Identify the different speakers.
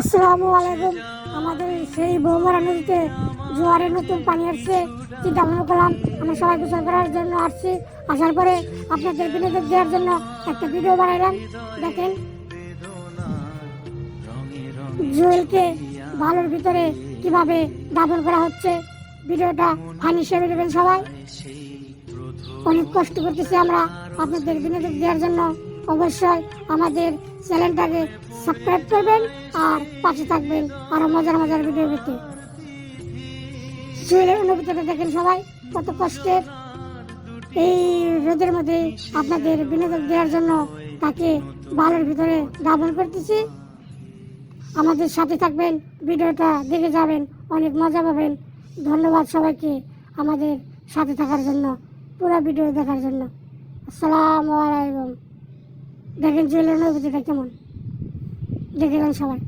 Speaker 1: আসসালামু আলাইকুম। আমাদের সেই বৌমারা নদীতে জোয়ারের নতুন পানি আসছে, চিন্তা ভাবনা করলাম আমরা সবাই গোসল করার জন্য আসছি। আসার পরে আপনাদের বিনোদন দেওয়ার জন্য একটা ভিডিও বানাইলাম। দেখেন জুয়েলকে ভালোর ভিতরে কিভাবে দাফন করা হচ্ছে। ভিডিওটা ফানি হিসেবে দেবেন সবাই। অনেক কষ্ট করতেছি আমরা আপনাদের বিনোদন দেওয়ার জন্য। অবশ্যই আমাদের চ্যানেলটাকে সাবস্ক্রাইব করবেন আর পাশে থাকবেন আরো মজার মজার ভিডিও পেতে। জুয়েলের অনুভূতিটা দেখেন সবাই, কত কষ্টের। এই রোদের মধ্যে আপনাদের বিনোদন দেওয়ার জন্য তাকে ভালোর ভিতরে দাফন করতেছি। আমাদের সাথে থাকবেন, ভিডিওটা দেখে যাবেন, অনেক মজা পাবেন। ধন্যবাদ সবাইকে আমাদের সাথে থাকার জন্য, পুরো ভিডিও দেখার জন্য। আসসালামু আলাইকুম। দেখেন জুয়েলের অনুভূতিটা কেমন, দেখে যান সবাই।